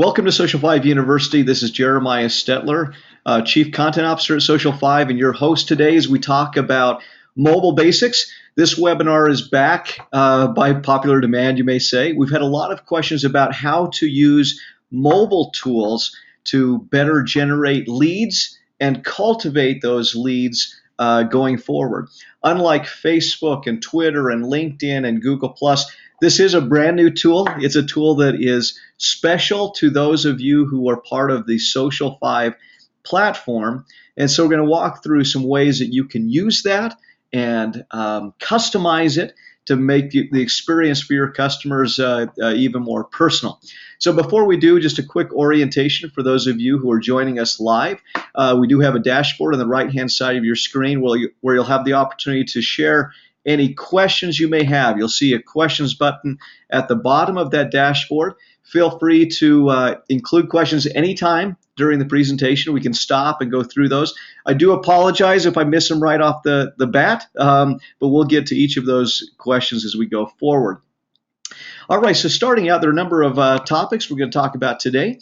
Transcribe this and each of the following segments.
Welcome to Social 5 University. This is Jeremiah Stetler, Chief Content Officer at Social 5, and your host today as we talk about mobile basics. This webinar is back by popular demand, you may say. We've had a lot of questions about how to use mobile tools to better generate leads and cultivate those leads going forward. Unlike Facebook and Twitter and LinkedIn and Google+, this is a brand new tool. It's a tool that is special to those of you who are part of the Social 5 platform. And so we're going to walk through some ways that you can use that and customize it to make the experience for your customers even more personal. So before we do, just a quick orientation for those of you who are joining us live. We do have a dashboard on the right-hand side of your screen where you'll have the opportunity to share any questions you may have. You'll see a questions button at the bottom of that dashboard. Feel free to include questions anytime during the presentation. We can stop and go through those. I do apologize if I miss them right off the bat, but we'll get to each of those questions as we go forward. All right, so starting out, there are a number of topics we're going to talk about today.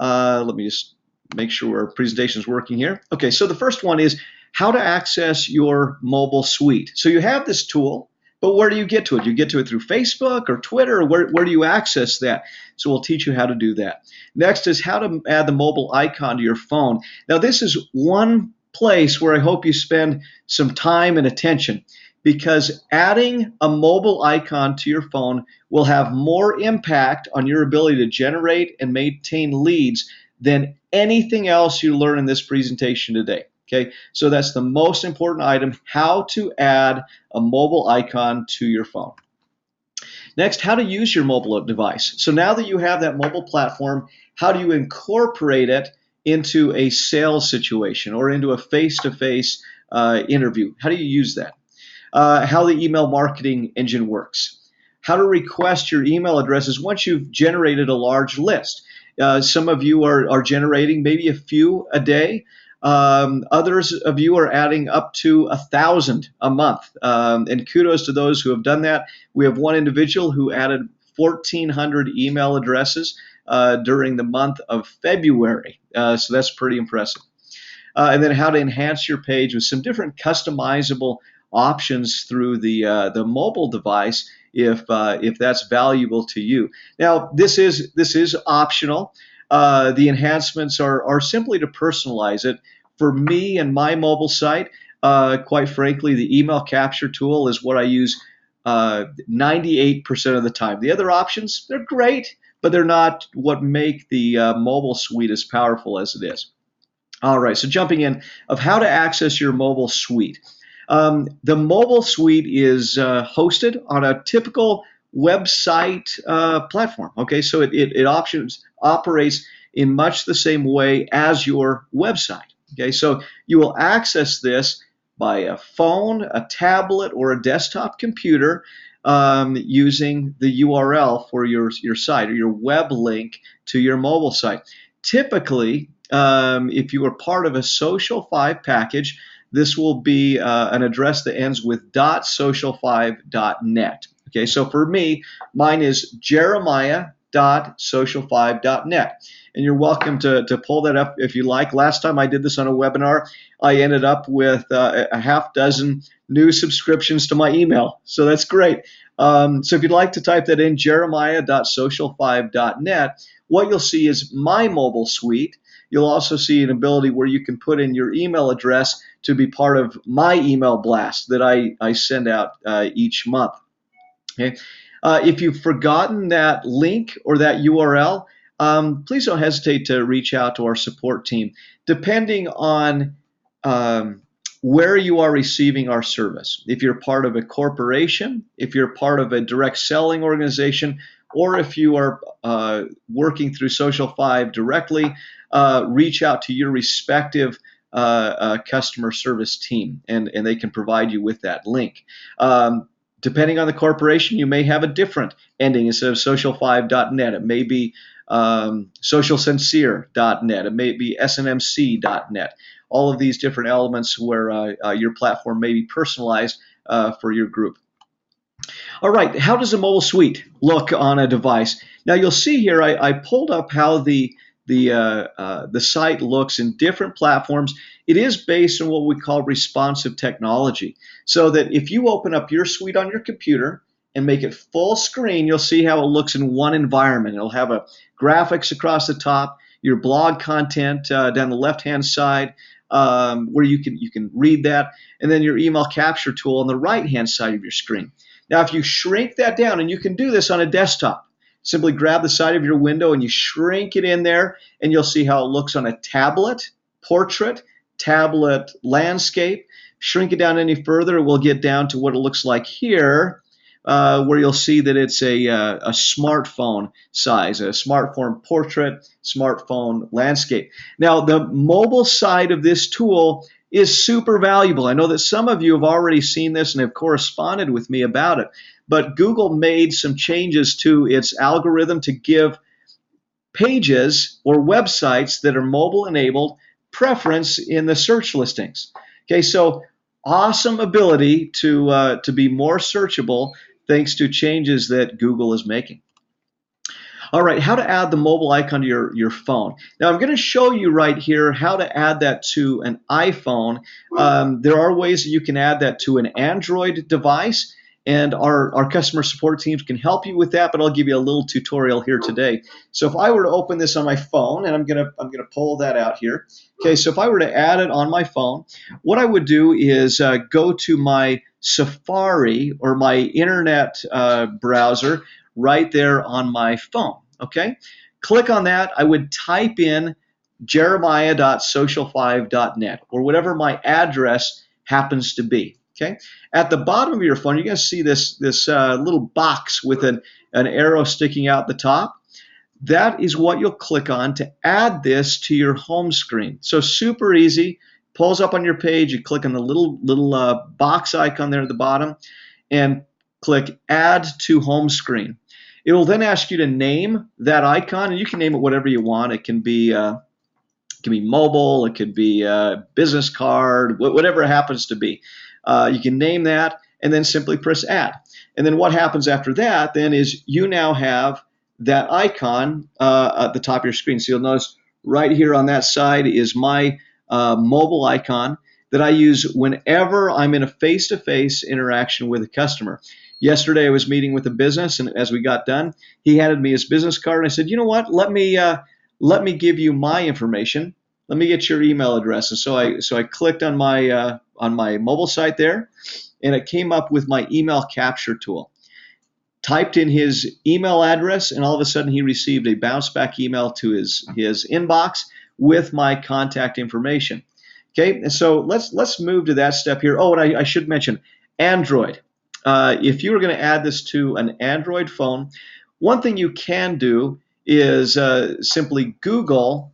Let me just make sure our presentation is working here. Okay, so the first one is how to access your mobile suite. So you have this tool, but where do you get to it? You get to it through Facebook or Twitter, or where do you access that? So we'll teach you how to do that. Next is how to add the mobile icon to your phone. Now this is one place where I hope you spend some time and attention, because adding a mobile icon to your phone will have more impact on your ability to generate and maintain leads than anything else you learn in this presentation today. Okay, so that's the most important item, how to add a mobile icon to your phone. Next, how to use your mobile device. So now that you have that mobile platform, how do you incorporate it into a sales situation or into a face-to-face interview? How do you use that? How the email marketing engine works. How to request your email addresses once you've generated a large list. Some of you are generating maybe a few a day. Others of you are adding up to 1,000 a month, and kudos to those who have done that. We have one individual who added 1,400 email addresses during the month of February, so that's pretty impressive. And then how to enhance your page with some different customizable options through the mobile device if that's valuable to you. Now this is optional. The enhancements are simply to personalize it. For me and my mobile site, quite frankly, the email capture tool is what I use 98% of the time. The other options, they're great, but they're not what make the mobile suite as powerful as it is. All right, so jumping in of how to access your mobile suite. The mobile suite is hosted on a typical website platform. Okay, so it operates in much the same way as your website. Okay, so you will access this by a phone, a tablet, or a desktop computer using the URL for your site or your web link to your mobile site. Typically, if you are part of a Social 5 package, this will be an address that ends with .social5.net. Okay, so for me, mine is jeremiah.social5.net. And you're welcome to pull that up if you like. Last time I did this on a webinar, I ended up with a half dozen new subscriptions to my email. So that's great. So if you'd like to type that in, jeremiah.social5.net, what you'll see is my mobile suite. You'll also see an ability where you can put in your email address to be part of my email blast that I send out each month. Okay. If you've forgotten that link or that URL, please don't hesitate to reach out to our support team. Depending on where you are receiving our service, if you're part of a corporation, if you're part of a direct selling organization, or if you are working through Social 5 directly, reach out to your respective customer service team, and they can provide you with that link. Depending on the corporation, you may have a different ending instead of social5.net. It may be socialsincere.net. It may be snmc.net. All of these different elements where your platform may be personalized for your group. All right, how does a mobile suite look on a device? Now you'll see here I pulled up how the site looks in different platforms. It is based on what we call responsive technology, so that if you open up your suite on your computer and make it full screen, you'll see how it looks in one environment. It'll have a graphics across the top, your blog content down the left-hand side, where you can read that, and then your email capture tool on the right-hand side of your screen. Now, if you shrink that down, and you can do this on a desktop, simply grab the side of your window and you shrink it in there, and you'll see how it looks on a tablet, portrait, tablet, landscape. Shrink it down any further, we'll get down to what it looks like here, where you'll see that it's a smartphone size, a smartphone portrait, smartphone landscape. Now, the mobile side of this tool is super valuable. I know that some of you have already seen this and have corresponded with me about it, but Google made some changes to its algorithm to give pages or websites that are mobile enabled preference in the search listings. Okay, so awesome ability to be more searchable thanks to changes that Google is making. All right, how to add the mobile icon to your phone. Now, I'm going to show you right here how to add that to an iPhone. There are ways that you can add that to an Android device, and our customer support teams can help you with that, but I'll give you a little tutorial here today. So if I were to open this on my phone, and I'm gonna pull that out here. Okay, so if I were to add it on my phone, what I would do is go to my Safari or my internet browser right there on my phone. Okay, click on that. I would type in jeremiah.social5.net or whatever my address happens to be. Okay, at the bottom of your phone, you're going to see this little box with an arrow sticking out the top. That is what you'll click on to add this to your home screen. So super easy. Pulls up on your page. You click on the little box icon there at the bottom, and click Add to Home Screen. It will then ask you to name that icon, and you can name it whatever you want. It can be mobile. It could be a business card, whatever it happens to be. You can name that and then simply press Add. And then what happens after that then is you now have that icon at the top of your screen. So you'll notice right here on that side is my mobile icon that I use whenever I'm in a face-to-face interaction with a customer. Yesterday I was meeting with a business, and as we got done, he handed me his business card, and I said, you know what, let me give you my information. Let me get your email address. And so I clicked on my mobile site there, and it came up with my email capture tool. Typed in his email address, and all of a sudden he received a Bounceback email to his inbox with my contact information. Okay, and so let's move to that step here. Oh, and I should mention Android. If you were going to add this to an Android phone, one thing you can do is simply Google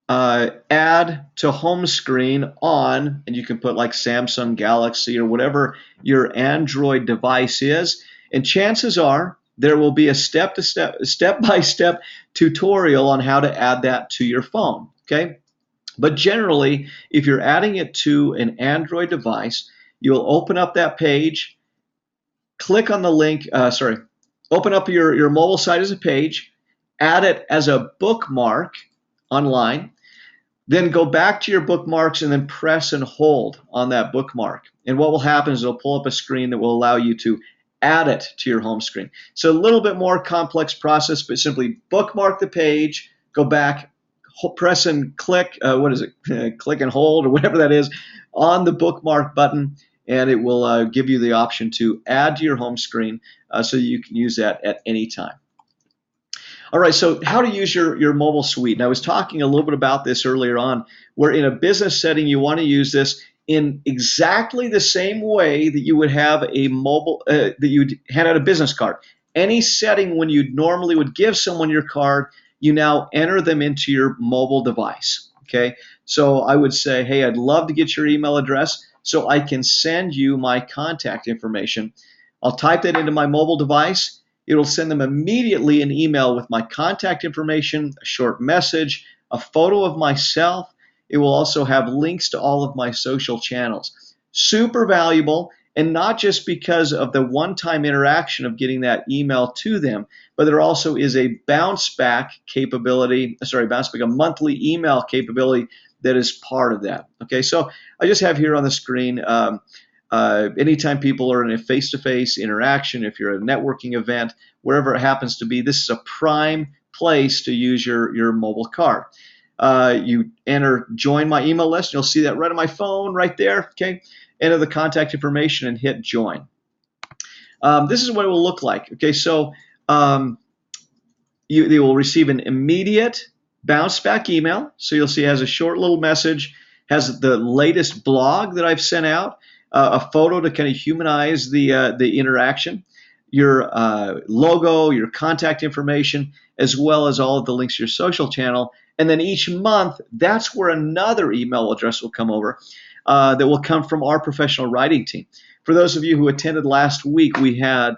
add to home screen on, and you can put like Samsung Galaxy or whatever your Android device is, and chances are there will be a step-by-step tutorial on how to add that to your phone. Okay, but generally, if you're adding it to an Android device, you'll open up that page, click on the link, open up your mobile site as a page, add it as a bookmark online, then go back to your bookmarks and then press and hold on that bookmark. And what will happen is it'll pull up a screen that will allow you to add it to your home screen. So a little bit more complex process, but simply bookmark the page, go back, press and click, click and hold or whatever that is on the bookmark button, and it will give you the option to add to your home screen so you can use that at any time. All right, so how to use your mobile suite. And I was talking a little bit about this earlier on, where in a business setting you want to use this in exactly the same way that you would have a mobile, that you'd hand out a business card. Any setting when you normally would give someone your card, you now enter them into your mobile device. Okay, so I would say, hey, I'd love to get your email address so I can send you my contact information. I'll type that into my mobile device. It'll send them immediately an email with my contact information, a short message, a photo of myself. It will also have links to all of my social channels. Super valuable, and not just because of the one-time interaction of getting that email to them, but there also is a bounce back capability, a monthly email capability that is part of that. Okay, so I just have here on the screen, anytime people are in a face-to-face interaction, if you're at a networking event, wherever it happens to be, this is a prime place to use your mobile card. You enter join my email list. You'll see that right on my phone right there. Okay, enter the contact information and hit join. This is what it will look like. Okay, so you will receive an immediate bounce back email. So you'll see it has a short little message, has the latest blog that I've sent out, a photo to kind of humanize the interaction, your logo, your contact information, as well as all of the links to your social channel. And then each month, that's where another email address will come over that will come from our professional writing team. For those of you who attended last week, we had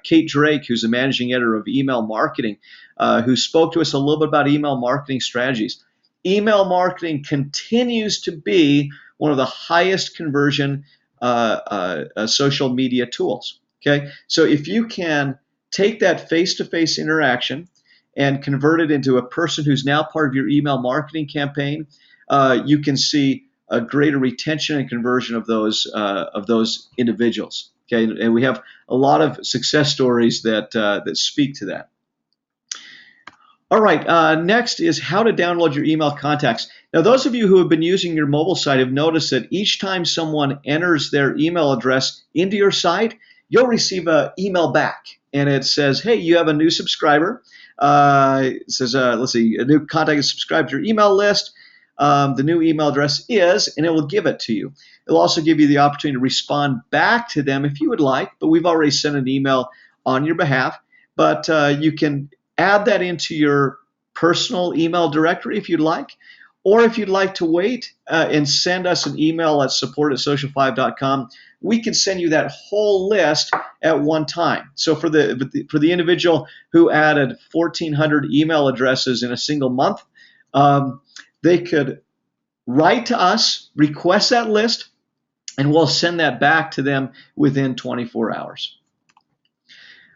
Kate Drake, who's the managing editor of Email Marketing, who spoke to us a little bit about email marketing strategies. Email marketing continues to be one of the highest conversion social media tools. Okay, so if you can take that face-to-face interaction and convert it into a person who's now part of your email marketing campaign, you can see a greater retention and conversion of those individuals. Okay, and we have a lot of success stories that speak to that. All right, next is how to download your email contacts. Now, those of you who have been using your mobile site have noticed that each time someone enters their email address into your site, you'll receive an email back, and it says, hey, you have a new subscriber. It says, let's see, a new contact is subscribed to your email list. The new email address is, and it will give it to you. It'll also give you the opportunity to respond back to them if you would like, but we've already sent an email on your behalf. But you can add that into your personal email directory if you'd like, or if you'd like to wait and send us an email at support@social5.com, we can send you that whole list at one time. So for the individual who added 1,400 email addresses in a single month, they could write to us, request that list, and we'll send that back to them within 24 hours.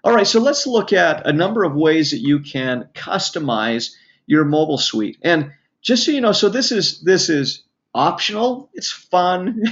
All right, so let's look at a number of ways that you can customize your mobile suite. And just so you know, so this is optional, it's fun,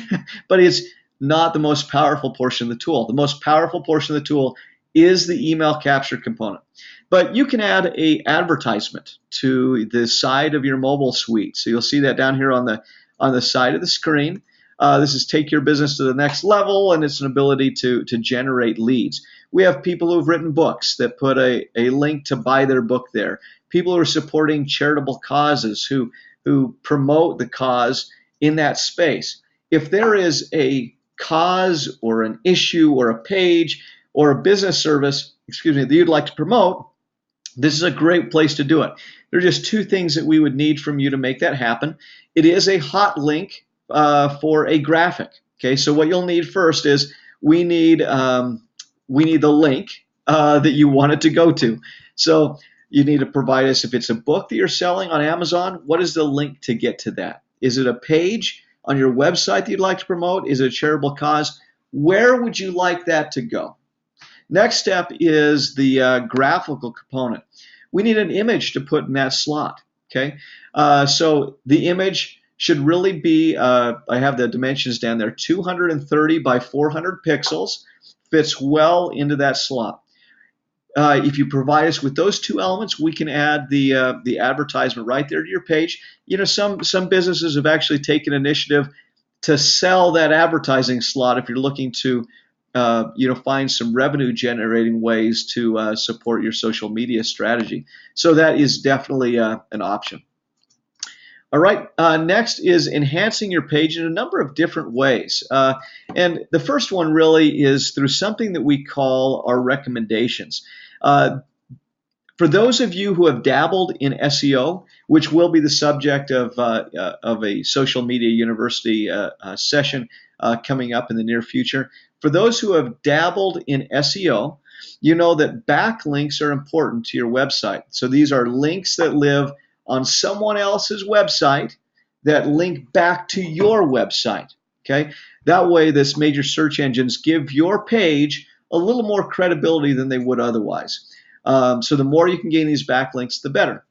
but it's not the most powerful portion of the tool. The most powerful portion of the tool is the email capture component. But you can add an advertisement to the side of your mobile suite. So you'll see that down here on the side of the screen. This is take your business to the next level, and it's an ability to generate leads. We have people who've written books that put a link to buy their book there. People who are supporting charitable causes who promote the cause in that space. If there is a cause or an issue or a page or a business service, that you'd like to promote, this is a great place to do it. There are just two things that we would need from you to make that happen. It is a hot link for a graphic. Okay, so what you'll need first is we need the link that you want it to go to. So you need to provide us, if it's a book that you're selling on Amazon, what is the link to get to that? Is it a page on your website that you'd like to promote? Is it a charitable cause? Where would you like that to go? Next step is the graphical component. We need an image to put in that slot. Okay, so the image should really be, I have the dimensions down there, 230 by 400 pixels, fits well into that slot. If you provide us with those two elements, we can add the advertisement right there to your page. You know, some businesses have actually taken initiative to sell that advertising slot if you're looking to find some revenue generating ways to support your social media strategy. So that is definitely an option. All right, next is enhancing your page in a number of different ways. And the first one really is through something that we call our recommendations. For those of you who have dabbled in SEO, which will be the subject of a social media university session coming up in the near future, for those who have dabbled in SEO, you know that backlinks are important to your website. So these are links that live on someone else's website that link back to your website. Okay, That way, this major search engines give your page a little more credibility than they would otherwise. So the more you can gain these backlinks, the better.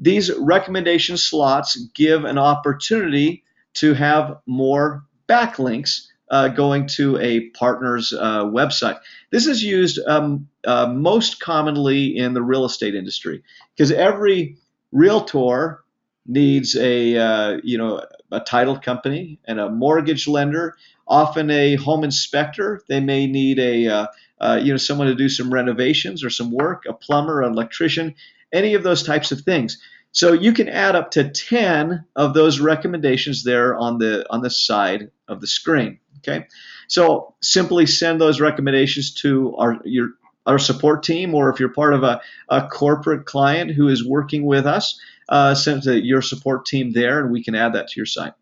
These recommendation slots give an opportunity to have more backlinks going to a partner's website. This is used most commonly in the real estate industry because every realtor needs a title company and a mortgage lender, often a home inspector. They may need someone to do some renovations or some work, a plumber, an electrician, any of those types of things. So you can add up to 10 of those recommendations there on the side of the screen. Okay, so simply send those recommendations to our support team, or if you're part of a corporate client who is working with us, send to your support team there, and we can add that to your site.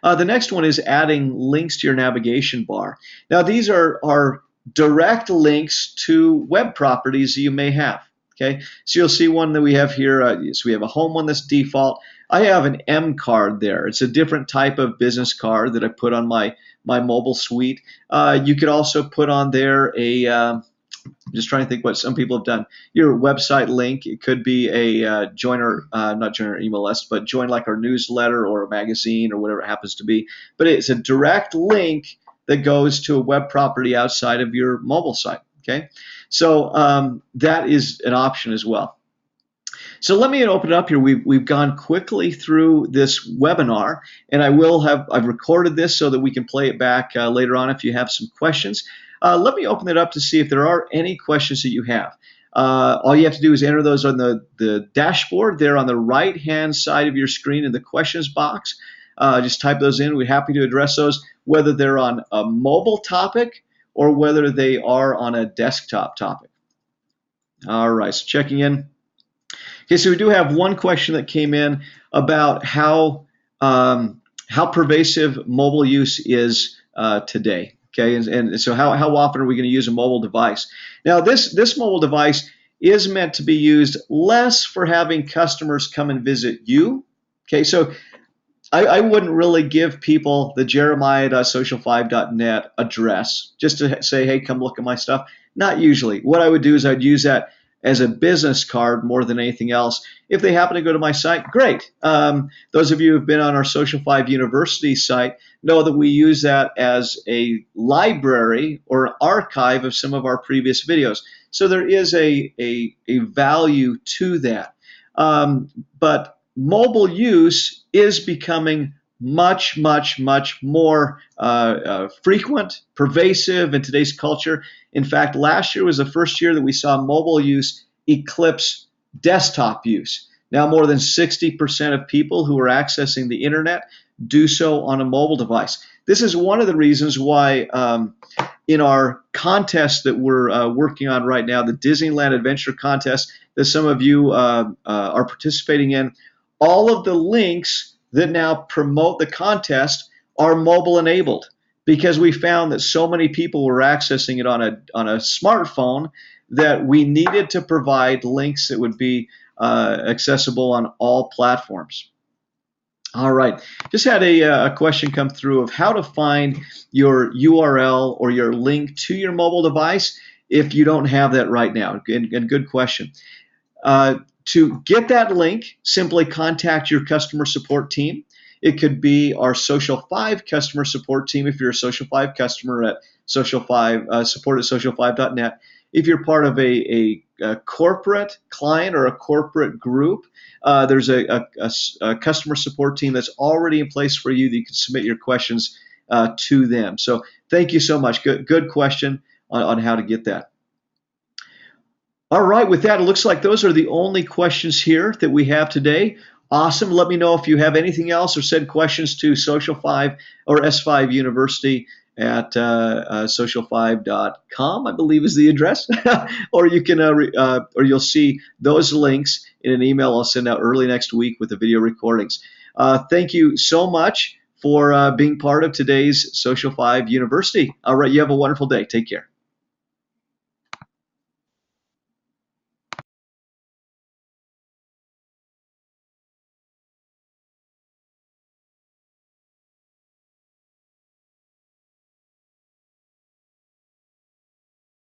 The next one is adding links to your navigation bar. Now, these are direct links to web properties that you may have. Okay, so you'll see one that we have here. So we have a home one that's default. I have an M card there. It's a different type of business card that I put on my mobile suite. You could also put on there I'm just trying to think what some people have done. Your website link. It could be a not join our email list, but join like our newsletter or a magazine or whatever it happens to be. But it's a direct link that goes to a web property outside of your mobile site. Okay, so that is an option as well. So let me open it up here. We've gone quickly through this webinar, and I've recorded this so that we can play it back later on if you have some questions. Let me open it up to see if there are any questions that you have. All you have to do is enter those on the dashboard there on the right-hand side of your screen in the questions box. Just type those in. We're happy to address those, whether they're on a mobile topic or whether they are on a desktop topic. All right, so checking in. Okay, so we do have one question that came in about how pervasive mobile use is today. Okay, and so how often are we going to use a mobile device? Now, this mobile device is meant to be used less for having customers come and visit you. Okay, so I wouldn't really give people the jeremiah.social5.net address just to say, hey, come look at my stuff. Not usually. What I would do is I'd use that as a business card more than anything else. If they happen to go to my site, great. Those of you who have been on our Social 5 University site know that we use that as a library or an archive of some of our previous videos. So there is a value to that. But mobile use is becoming much, much, much more frequent, pervasive in today's culture. In fact, last year was the first year that we saw mobile use eclipse desktop use. Now more than 60% of people who are accessing the internet do so on a mobile device. This is one of the reasons why in our contest that we're working on right now, the Disneyland Adventure Contest that some of you are participating in, all of the links that now promote the contest are mobile enabled, because we found that so many people were accessing it on a smartphone that we needed to provide links that would be accessible on all platforms. All right, just had a question come through of how to find your URL or your link to your mobile device if you don't have that right now. And good question. To get that link, simply contact your customer support team. It could be our Social 5 customer support team if you're a Social 5 customer at Social 5, support at social5.net. If you're part of a corporate client or a corporate group, there's a customer support team that's already in place for you that you can submit your questions to them. So thank you so much. Good question on how to get that. All right, with that, it looks like those are the only questions here that we have today. Awesome. Let me know if you have anything else or send questions to Social 5 or S5 University at social5.com, I believe is the address. Or you can, or you'll see those links in an email I'll send out early next week with the video recordings. Thank you so much for being part of today's Social 5 University. All right, you have a wonderful day. Take care.